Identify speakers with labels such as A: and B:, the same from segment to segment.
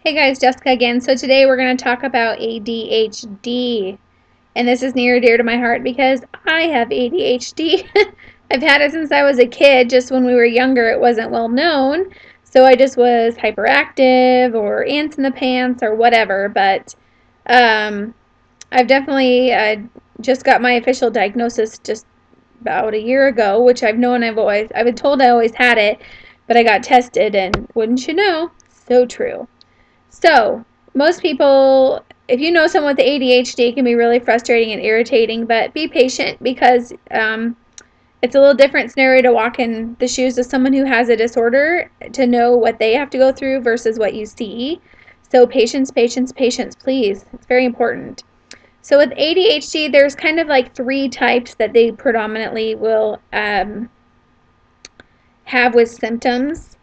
A: Hey guys, Jessica again. So today we're going to talk about ADHD. And this is near and dear to my heart because I have ADHD. I've had it since I was a kid. Just when we were younger, it wasn't well known. So I just was hyperactive or ants in the pants or whatever. But I've definitely just got my official diagnosis just about a year ago, which I've been told I always had it, but I got tested and wouldn't you know, so true. So, most people, if you know someone with ADHD, it can be really frustrating and irritating, but be patient because it's a little different scenario to walk in the shoes of someone who has a disorder to know what they have to go through versus what you see. So, patience, patience, patience, please. It's very important. So, with ADHD, there's kind of like three types that they predominantly will have with symptoms.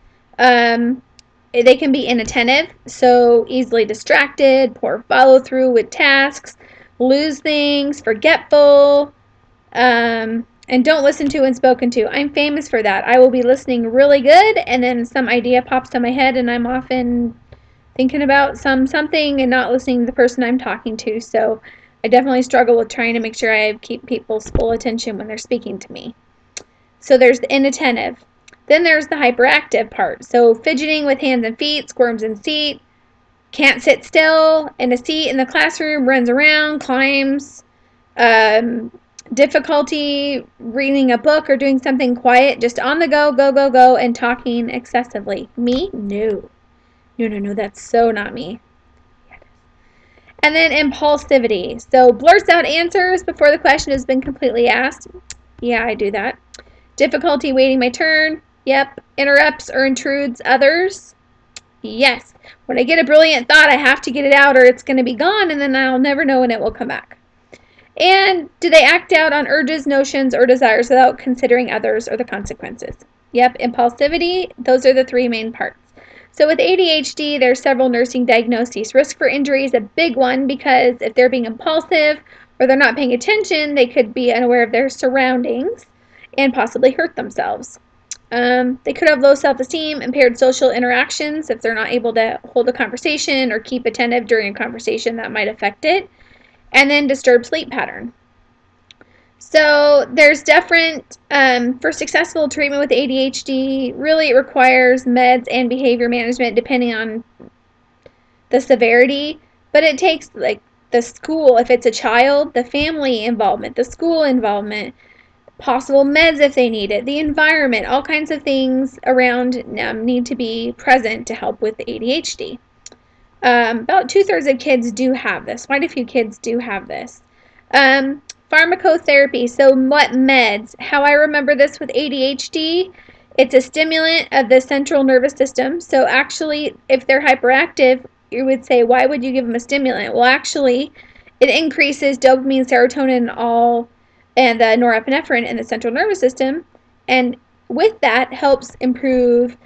A: They can be inattentive, so easily distracted, poor follow through with tasks, lose things, forgetful, and don't listen to when spoken to. I'm famous for that. I will be listening really good, and then some idea pops to my head, and I'm often thinking about something and not listening to the person I'm talking to. So I definitely struggle with trying to make sure I keep people's full attention when they're speaking to me. So there's the inattentive. Then there's the hyperactive part. So fidgeting with hands and feet, squirms in seat, can't sit still in a seat in the classroom, runs around, climbs, difficulty reading a book or doing something quiet, just on the go, go, go, go, and talking excessively. Me? No. No, that's so not me. And then impulsivity. So blurts out answers before the question has been completely asked. Yeah, I do that. Difficulty waiting my turn. Yep. Interrupts or intrudes others. Yes. When I get a brilliant thought, I have to get it out or it's going to be gone and then I'll never know when it will come back. And do they act out on urges, notions, or desires without considering others or the consequences? Yep. Impulsivity. Those are the three main parts. So with ADHD, there's several nursing diagnoses. Risk for injury is a big one because if they're being impulsive or they're not paying attention, they could be unaware of their surroundings and possibly hurt themselves. They could have low self-esteem, impaired social interactions. If they're not able to hold a conversation or keep attentive during a conversation, that might affect it. And then disturbed sleep pattern. So there's different, for successful treatment with ADHD, really it requires meds and behavior management depending on the severity, but it takes like the school, if it's a child, the family involvement, the school involvement, possible meds if they need it, the environment, all kinds of things around need to be present to help with ADHD. About 2/3 of kids do have this. Quite a few kids do have this. Pharmacotherapy, so what meds? How I remember this with ADHD, it's a stimulant of the central nervous system. So actually, if they're hyperactive, you would say, why would you give them a stimulant? Well, actually, it increases dopamine, serotonin, and the norepinephrine in the central nervous system, and with that helps improve,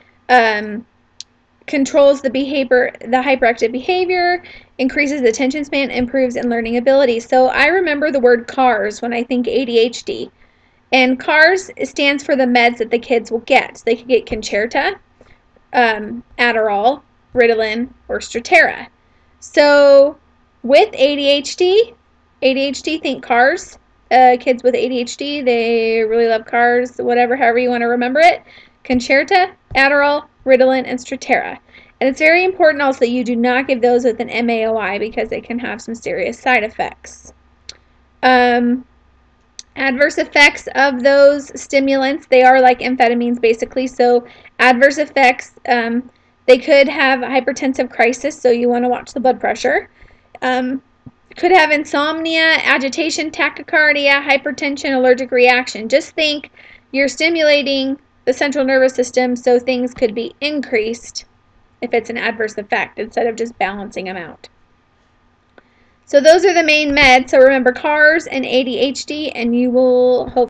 A: controls the hyperactive behavior, increases attention span, improves in learning ability. So I remember the word CARS when I think ADHD, and CARS stands for the meds that the kids will get. So they could get Concerta, Adderall, Ritalin, or S-Strattera. So with ADHD, think CARS. Kids with ADHD, they really love CARS, whatever, however you want to remember it. Concerta, Adderall, Ritalin, and S-Strattera. And it's very important also that you do not give those with an MAOI because it can have some serious side effects. Adverse effects of those stimulants, they are like amphetamines basically. So adverse effects, they could have a hypertensive crisis, so you want to watch the blood pressure. Could have insomnia, agitation, tachycardia, hypertension, allergic reaction. Just think you're stimulating the central nervous system, so things could be increased if it's an adverse effect instead of just balancing them out. So those are the main meds. So remember CARS and ADHD, and you will hopefully